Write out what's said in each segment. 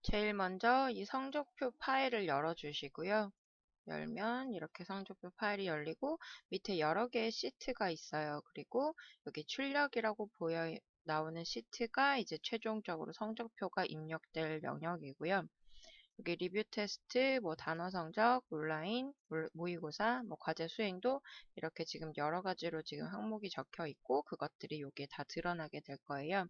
제일 먼저 이 성적표 파일을 열어주시고요. 열면 이렇게 성적표 파일이 열리고 밑에 여러 개의 시트가 있어요. 그리고 여기 출력이라고 나오는 시트가 이제 최종적으로 성적표가 입력될 영역이고요. 여기 리뷰 테스트, 뭐 단어 성적, 온라인, 모의고사, 뭐 과제 수행도 이렇게 지금 여러 가지로 지금 항목이 적혀 있고 그것들이 여기에 다 드러나게 될 거예요.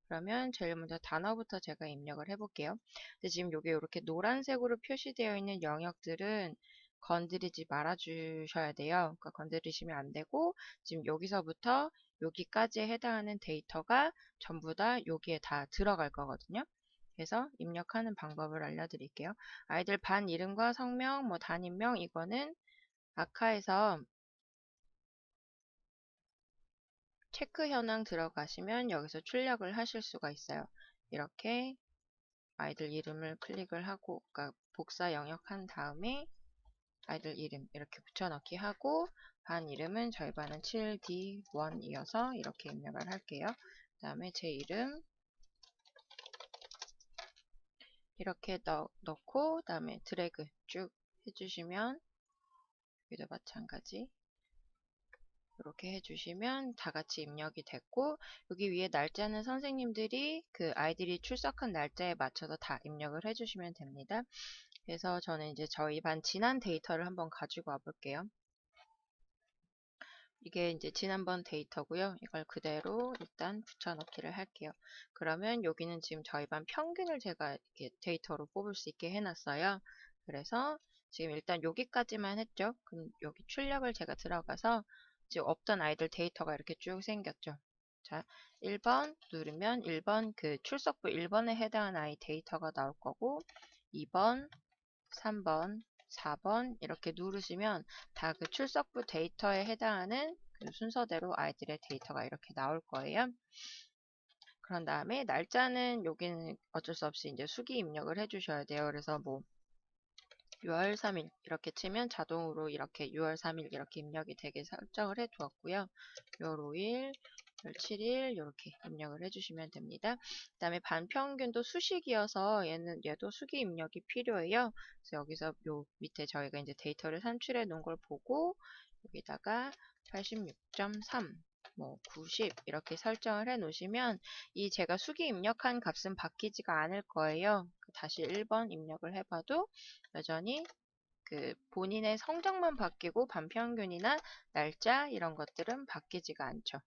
그러면 제일 먼저 단어부터 제가 입력을 해볼게요. 근데 지금 여기 이렇게 노란색으로 표시되어 있는 영역들은 건드리지 말아 주셔야 돼요. 그러니까 건드리시면 안 되고 지금 여기서부터 여기까지에 해당하는 데이터가 전부 다 여기에 다 들어갈 거거든요. 그래서 입력하는 방법을 알려드릴게요. 아이들 반 이름과 성명, 뭐 담임명 이거는 아카에서 체크 현황 들어가시면 여기서 출력을 하실 수가 있어요. 이렇게 아이들 이름을 클릭을 하고, 그러니까 복사 영역한 다음에 아이들 이름 이렇게 붙여넣기 하고 반 이름은 저희 반은 7D1이어서 이렇게 입력을 할게요. 그 다음에 제 이름 이렇게 넣고 그 다음에 드래그 쭉 해주시면 여기도 마찬가지 이렇게 해주시면 다 같이 입력이 됐고 여기 위에 날짜는 선생님들이 그 아이들이 출석한 날짜에 맞춰서 다 입력을 해주시면 됩니다. 그래서 저는 이제 저희 반 지난 데이터를 한번 가지고 와 볼게요. 이게 이제 지난번 데이터고요. 이걸 그대로 일단 붙여넣기를 할게요. 그러면 여기는 지금 저희 반 평균을 제가 이렇게 데이터로 뽑을 수 있게 해놨어요. 그래서 지금 일단 여기까지만 했죠. 그럼 여기 출력을 제가 들어가서 지금 없던 아이들 데이터가 이렇게 쭉 생겼죠. 자, 1번 누르면 1번 그 출석부 1번에 해당하는 아이 데이터가 나올 거고 2번, 3번, 4번 이렇게 누르시면 다 그 출석부 데이터에 해당하는 그 순서대로 아이들의 데이터가 이렇게 나올 거예요. 그런 다음에 날짜는 여기는 어쩔 수 없이 이제 수기 입력을 해주셔야 돼요. 그래서 뭐 6월 3일 이렇게 치면 자동으로 이렇게 6월 3일 이렇게 입력이 되게 설정을 해 두었고요. 6월 5일, 6월 7일 이렇게 입력을 해주시면 됩니다. 그 다음에 반평균도 수식이어서 얘도 수기 입력이 필요해요. 그래서 여기서 요 밑에 저희가 이제 데이터를 산출해 놓은 걸 보고 여기다가 86.3 뭐 90 이렇게 설정을 해 놓으시면 이 제가 수기 입력한 값은 바뀌지가 않을 거예요. 다시 1번 입력을 해봐도 여전히 그 본인의 성적만 바뀌고 반평균이나 날짜 이런 것들은 바뀌지가 않죠.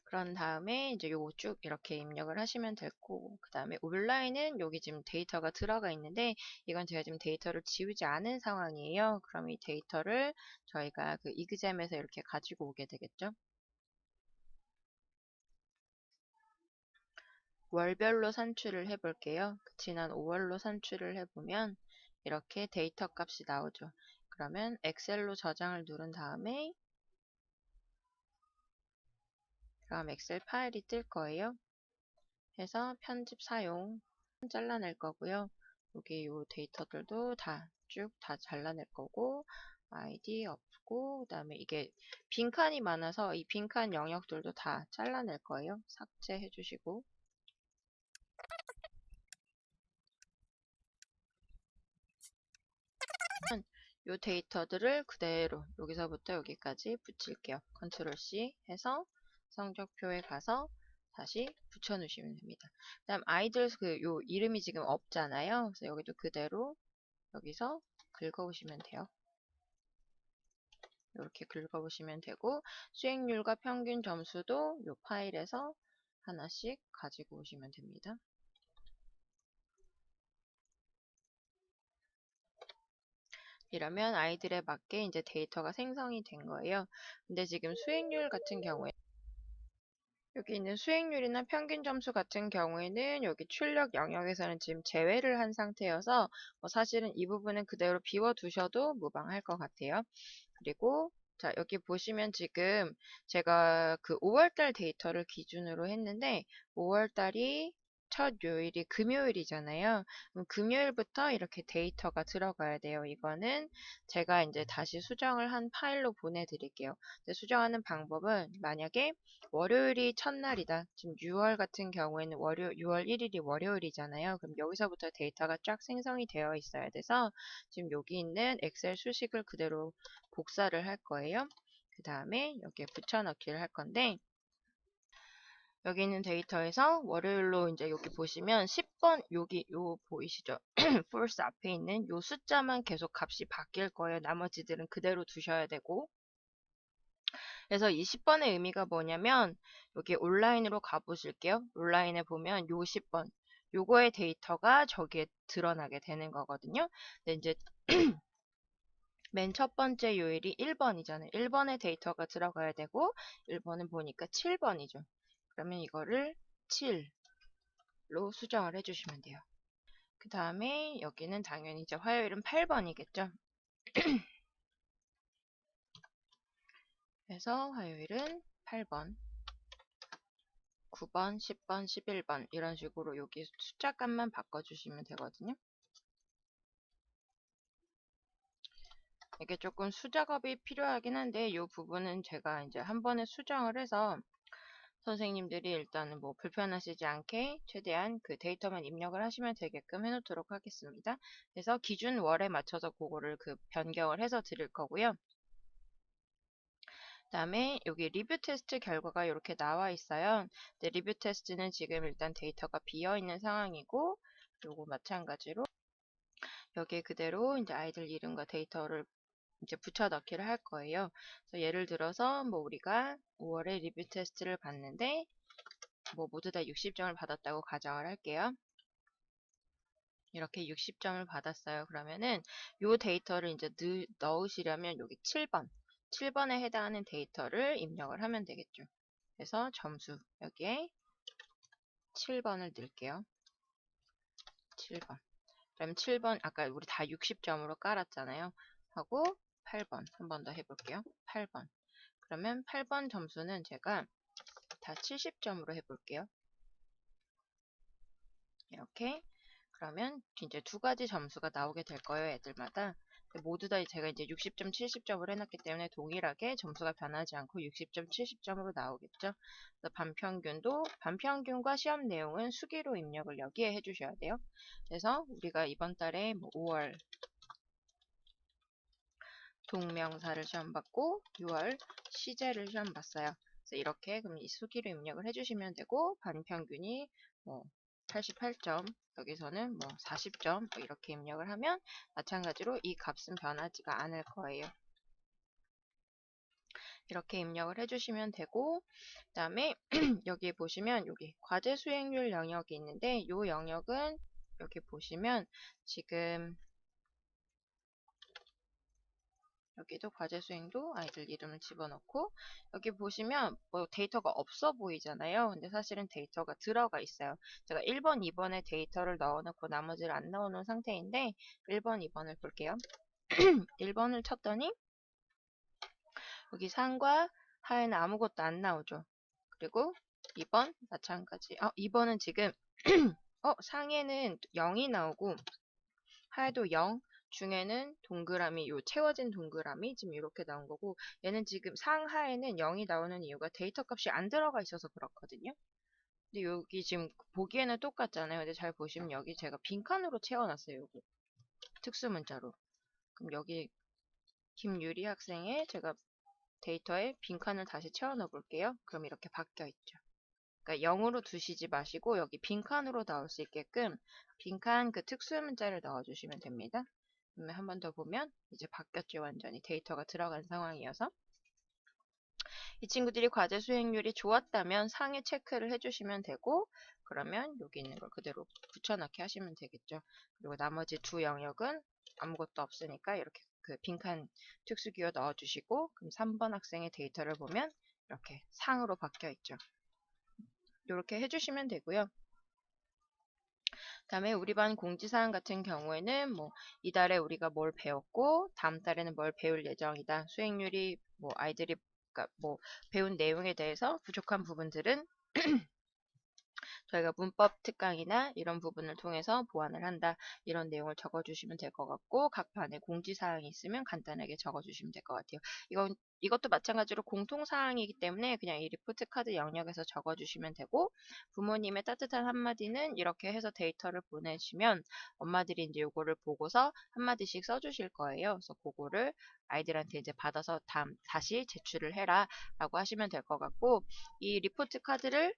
그런 다음에 이제 요거 쭉 이렇게 입력을 하시면 되고 그 다음에 온라인은 여기 지금 데이터가 들어가 있는데 이건 제가 지금 데이터를 지우지 않은 상황이에요. 그럼 이 데이터를 저희가 그 이그잼에서 이렇게 가지고 오게 되겠죠. 월별로 산출을 해볼게요. 지난 5월로 산출을 해보면 이렇게 데이터 값이 나오죠. 그러면 엑셀로 저장을 누른 다음에 그럼 엑셀 파일이 뜰 거예요. 해서 편집 사용 잘라낼 거고요. 여기 이 데이터들도 다 쭉 다 잘라낼 거고 아이디 없고 그 다음에 이게 빈칸이 많아서 이 빈칸 영역들도 다 잘라낼 거예요. 삭제해 주시고 이 데이터들을 그대로 여기서부터 여기까지 붙일게요. 컨트롤 C 해서 성적표에 가서 다시 붙여 놓으시면 됩니다. 그 다음 아이들 요 이름이 지금 없잖아요. 그래서 여기도 그대로 여기서 긁어오시면 돼요. 이렇게 긁어보시면 되고 수행률과 평균 점수도 이 파일에서 하나씩 가지고 오시면 됩니다. 이러면 아이들에 맞게 이제 데이터가 생성이 된 거예요. 근데 지금 수행률 같은 경우에 여기 있는 수행률이나 평균 점수 같은 경우에는 여기 출력 영역에서는 지금 제외를 한 상태여서 사실은 이 부분은 그대로 비워두셔도 무방할 것 같아요. 그리고 자 여기 보시면 지금 제가 그 5월달 데이터를 기준으로 했는데 5월달이 첫 요일이 금요일이잖아요. 그럼 금요일부터 이렇게 데이터가 들어가야 돼요. 이거는 제가 이제 다시 수정을 한 파일로 보내드릴게요. 수정하는 방법은 만약에 월요일이 첫날이다. 지금 6월 같은 경우에는 6월 1일이 월요일이잖아요. 그럼 여기서부터 데이터가 쫙 생성이 되어 있어야 돼서 지금 여기 있는 엑셀 수식을 그대로 복사를 할 거예요. 그 다음에 여기에 붙여넣기를 할 건데 여기 있는 데이터에서 월요일로 이제 여기 보시면 10번 여기 요 보이시죠? false 앞에 있는 요 숫자만 계속 값이 바뀔 거예요. 나머지들은 그대로 두셔야 되고. 그래서 이 10번의 의미가 뭐냐면 여기 온라인으로 가보실게요. 온라인에 보면 요 10번 요거의 데이터가 저기에 드러나게 되는 거거든요. 근데 이제 맨 첫 번째 요일이 1번이잖아요. 1번의 데이터가 들어가야 되고 1번은 보니까 7번이죠. 그러면 이거를 7로 수정을 해주시면 돼요. 그 다음에 여기는 당연히 이제 화요일은 8번이겠죠. 그래서 화요일은 8번, 9번, 10번, 11번 이런 식으로 여기 숫자 값만 바꿔주시면 되거든요. 이게 조금 수작업이 필요하긴 한데 이 부분은 제가 이제 한 번에 수정을 해서 선생님들이 일단은 뭐 불편하시지 않게 최대한 그 데이터만 입력을 하시면 되게끔 해놓도록 하겠습니다. 그래서 기준 월에 맞춰서 그거를 그 변경을 해서 드릴 거고요. 그 다음에 여기 리뷰 테스트 결과가 이렇게 나와 있어요. 근데 리뷰 테스트는 지금 일단 데이터가 비어 있는 상황이고 요거 마찬가지로 여기에 그대로 이제 아이들 이름과 데이터를 이제 붙여 넣기를 할 거예요. 그래서 예를 들어서 뭐 우리가 5월에 리뷰 테스트를 봤는데 뭐 모두 다 60점을 받았다고 가정을 할게요. 이렇게 60점을 받았어요. 그러면은 요 데이터를 이제 넣으시려면 여기 7번에 해당하는 데이터를 입력을 하면 되겠죠. 그래서 점수 여기에 7번을 넣을게요. 7번. 그럼 7번 아까 우리 다 60점으로 깔았잖아요. 하고 8번 한 번 더 해볼게요. 8번. 그러면 8번 점수는 제가 다 70점으로 해볼게요. 이렇게 그러면 이제 두 가지 점수가 나오게 될 거예요. 애들마다. 모두 다 제가 이제 60점, 70점을 해놨기 때문에 동일하게 점수가 변하지 않고 60점, 70점으로 나오겠죠. 그래서 반평균과 시험 내용은 수기로 입력을 여기에 해주셔야 돼요. 그래서 우리가 이번 달에 뭐 5월 동명사를 시험 받고 6월 시제를 시험 봤어요. 그래서 이렇게 그럼 이 수기로 입력을 해주시면 되고 반평균이 뭐 88점 여기서는 뭐 40점 뭐 이렇게 입력을 하면 마찬가지로 이 값은 변하지가 않을 거예요. 이렇게 입력을 해주시면 되고 그 다음에 여기 보시면 여기 과제 수행률 영역이 있는데 이 영역은 여기 보시면 지금 여기도 과제 수행도 아이들 이름을 집어넣고 여기 보시면 뭐 데이터가 없어 보이잖아요. 근데 사실은 데이터가 들어가 있어요. 제가 1번, 2번에 데이터를 넣어놓고 나머지를 안 넣어놓은 상태인데 1번, 2번을 볼게요. 1번을 쳤더니 여기 상과 하에는 아무것도 안 나오죠. 그리고 2번 마찬가지. 2번은 지금 상에는 0이 나오고 하에도 0, 중에는 동그라미, 요 채워진 동그라미 지금 이렇게 나온 거고 얘는 지금 상하에는 0이 나오는 이유가 데이터 값이 안 들어가 있어서 그렇거든요. 근데 여기 지금 보기에는 똑같잖아요. 근데 잘 보시면 여기 제가 빈칸으로 채워놨어요. 요거 특수 문자로. 그럼 여기 김유리 학생의 제가 데이터에 빈칸을 다시 채워 넣어 볼게요. 그럼 이렇게 바뀌어 있죠. 그러니까 0으로 두시지 마시고 여기 빈칸으로 나올 수 있게끔 빈칸 그 특수 문자를 넣어주시면 됩니다. 그러면 한 번 더 보면 이제 바뀌었죠. 완전히 데이터가 들어간 상황이어서 이 친구들이 과제 수행률이 좋았다면 상에 체크를 해주시면 되고 그러면 여기 있는 걸 그대로 붙여넣기 하시면 되겠죠. 그리고 나머지 두 영역은 아무것도 없으니까 이렇게 그 빈칸 특수기호 넣어주시고 그럼 3번 학생의 데이터를 보면 이렇게 상으로 바뀌어 있죠. 이렇게 해주시면 되고요. 다음에 우리 반 공지사항 같은 경우에는 뭐 이달에 우리가 뭘 배웠고 다음 달에는 뭘 배울 예정이다. 수행률이 뭐 아이들이 그러니까 뭐 배운 내용에 대해서 부족한 부분들은 저희가 문법 특강이나 이런 부분을 통해서 보완을 한다. 이런 내용을 적어주시면 될 것 같고 각 반에 공지사항이 있으면 간단하게 적어주시면 될 것 같아요. 이것도 마찬가지로 공통사항이기 때문에 그냥 이 리포트 카드 영역에서 적어주시면 되고 부모님의 따뜻한 한마디는 이렇게 해서 데이터를 보내주시면 엄마들이 이제 요거를 보고서 한마디씩 써주실 거예요. 그래서 그거를 아이들한테 이제 받아서 다시 제출을 해라 라고 하시면 될 것 같고 이 리포트 카드를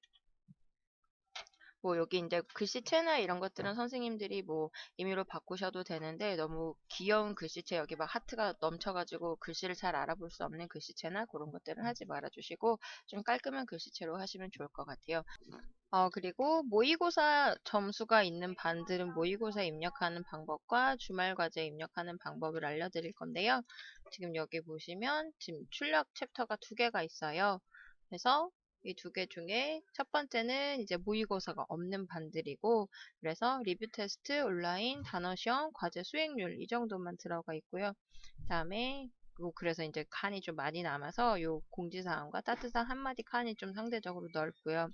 뭐 여기 이제 글씨체나 이런 것들은 선생님들이 뭐 임의로 바꾸셔도 되는데 너무 귀여운 글씨체 여기 막 하트가 넘쳐가지고 글씨를 잘 알아볼 수 없는 글씨체나 그런 것들은 하지 말아주시고 좀 깔끔한 글씨체로 하시면 좋을 것 같아요. 그리고 모의고사 점수가 있는 반들은 모의고사 입력하는 방법과 주말과제 입력하는 방법을 알려드릴 건데요. 지금 여기 보시면 지금 출력 챕터가 2개가 있어요. 그래서 이 2개 중에 첫 번째는 이제 모의고사가 없는 반들이고 그래서 리뷰 테스트, 온라인, 단어 시험, 과제 수행률 이 정도만 들어가 있고요. 다음에 그래서 이제 칸이 좀 많이 남아서 요 공지사항과 따뜻한 한마디 칸이 좀 상대적으로 넓고요.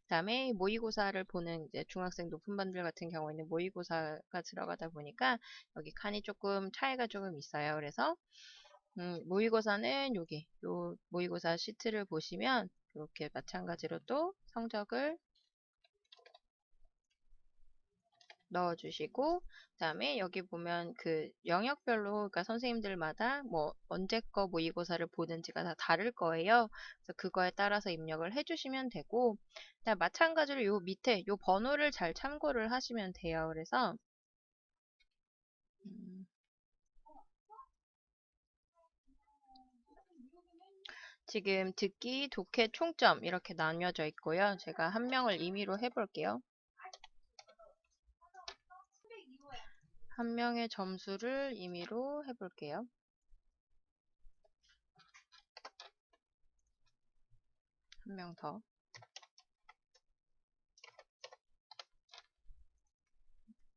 그다음에 모의고사를 보는 이제 중학생 높은 반들 같은 경우에는 모의고사가 들어가다 보니까 여기 칸이 조금 차이가 조금 있어요. 그래서 모의고사는 여기 요 모의고사 시트를 보시면 이렇게 마찬가지로 또 성적을 넣어주시고 그다음에 여기 보면 그 영역별로 그러니까 선생님들마다 뭐 언제 거 모의고사를 보는지가 다 다를 거예요. 그래서 그거에 따라서 입력을 해주시면 되고 그다음 마찬가지로 요 밑에 요 번호를 잘 참고를 하시면 돼요. 그래서 지금 듣기, 독해, 총점 이렇게 나뉘어져 있고요. 제가 한 명을 임의로 해볼게요. 한 명의 점수를 임의로 해볼게요. 한 명 더.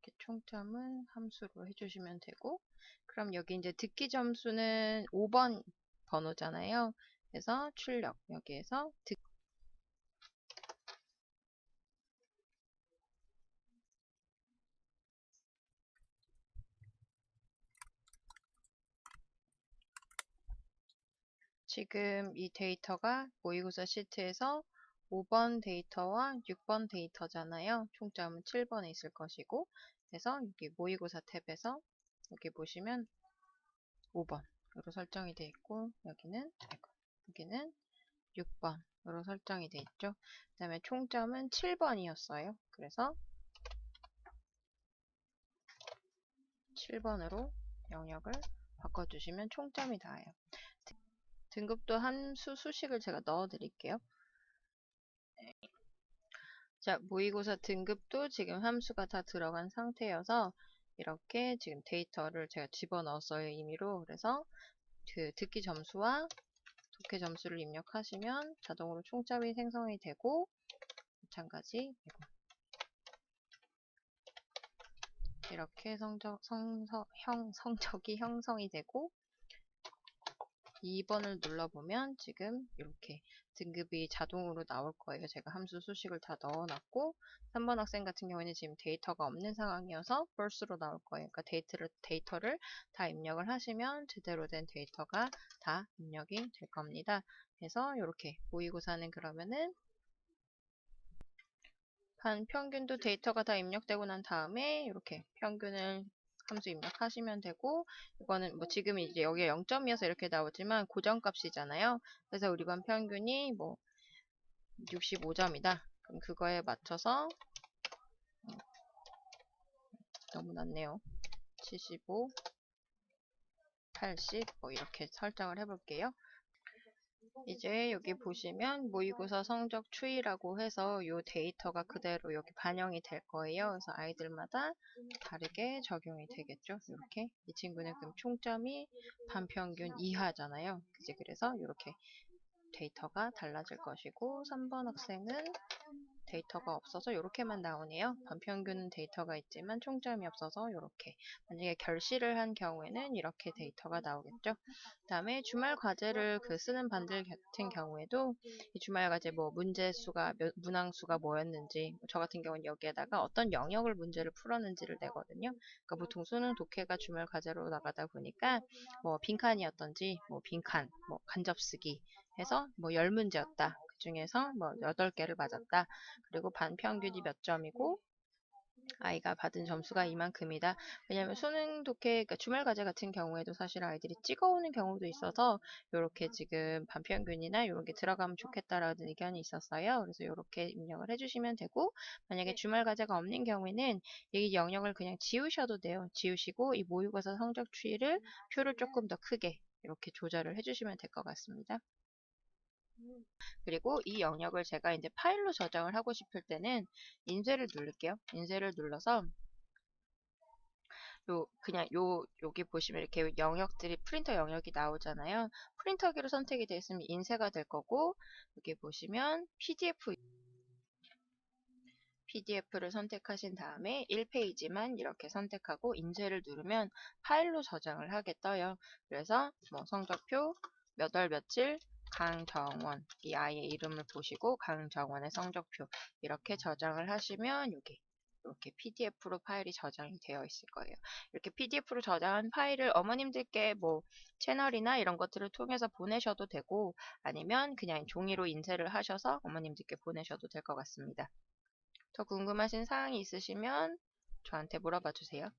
이렇게 총점은 함수로 해주시면 되고 그럼 여기 이제 듣기 점수는 5번 번호잖아요. 그래서 출력 여기에서 지금 이 데이터가 모의고사 시트에서 5번 데이터와 6번 데이터잖아요. 총점은 7번에 있을 것이고 그래서 여기 모의고사 탭에서 여기 보시면 5번으로 설정이 되어 있고 여기는 6번으로 설정이 되어 있죠. 그 다음에 총점은 7번이었어요. 그래서 7번으로 영역을 바꿔주시면 총점이 나와요. 등급도 함수 수식을 제가 넣어 드릴게요. 자, 모의고사 등급도 지금 함수가 다 들어간 상태여서 이렇게 지금 데이터를 제가 집어넣었어요, 임의로. 그래서 그 듣기 점수와 독해 점수를 입력하시면 자동으로 총점이 생성이 되고 마찬가지 이렇게 성적이 형성이 되고 2번을 눌러보면 지금 이렇게 등급이 자동으로 나올 거예요. 제가 함수 수식을 다 넣어놨고 3번 학생 같은 경우에는 지금 데이터가 없는 상황이어서 false로 나올 거예요. 그러니까 데이터를 다 입력을 하시면 제대로 된 데이터가 다 입력이 될 겁니다. 그래서 이렇게 모의고사는 그러면은 반평균도 데이터가 다 입력되고 난 다음에 이렇게 평균을 함수 입력하시면 되고 이거는 뭐 지금 이제 여기에 0점이어서 이렇게 나오지만 고정값이잖아요. 그래서 우리 반 평균이 뭐 65점이다. 그럼 그거에 맞춰서 너무 낮네요. 75, 80 뭐 이렇게 설정을 해볼게요. 이제 여기 보시면 모의고사 성적 추이라고 해서 이 데이터가 그대로 여기 반영이 될 거예요. 그래서 아이들마다 다르게 적용이 되겠죠. 이렇게 이 친구는 그럼 총점이 반평균 이하잖아요. 그래서 이렇게 데이터가 달라질 것이고 3번 학생은 데이터가 없어서 이렇게만 나오네요. 반평균은 데이터가 있지만 총점이 없어서 이렇게. 만약에 결실을 한 경우에는 이렇게 데이터가 나오겠죠. 그다음에 주말 과제를 쓰는 반들 같은 경우에도 이 주말 과제 뭐 문제 수가 문항수가 뭐였는지, 저 같은 경우는 여기에다가 어떤 영역을 문제를 풀었는지를 내거든요. 그러니까 보통 수능 독해가 주말 과제로 나가다 보니까 뭐 빈칸이었던지 뭐 빈칸, 뭐 간접쓰기 해서 뭐 10문제였다. 그 중에서 뭐 8개를 맞았다. 그리고 반평균이 몇 점이고 아이가 받은 점수가 이만큼이다. 왜냐하면 수능 독해, 그러니까 주말 과제 같은 경우에도 사실 아이들이 찍어오는 경우도 있어서 이렇게 지금 반평균이나 이런 게 들어가면 좋겠다라는 의견이 있었어요. 그래서 이렇게 입력을 해주시면 되고, 만약에 주말 과제가 없는 경우에는 이 영역을 그냥 지우셔도 돼요. 지우시고 이 모의고사 성적 추이를 표를 조금 더 크게 이렇게 조절을 해주시면 될 것 같습니다. 그리고 이 영역을 제가 이제 파일로 저장을 하고 싶을 때는 인쇄를 누를게요. 인쇄를 눌러서 여기 보시면 이렇게 영역들이 프린터 영역이 나오잖아요. 프린터기로 선택이 되어 있으면 인쇄가 될 거고, 여기 보시면 PDF를 선택하신 다음에 1페이지만 이렇게 선택하고 인쇄를 누르면 파일로 저장을 하게 떠요. 그래서 뭐 성적표 몇 월 며칠 강정원, 이 아이의 이름을 보시고 강정원의 성적표 이렇게 저장을 하시면 여기 이렇게 PDF로 파일이 저장이 되어 있을 거예요. 이렇게 PDF로 저장한 파일을 어머님들께 뭐 채널이나 이런 것들을 통해서 보내셔도 되고, 아니면 그냥 종이로 인쇄를 하셔서 어머님들께 보내셔도 될 것 같습니다. 더 궁금하신 사항이 있으시면 저한테 물어봐 주세요.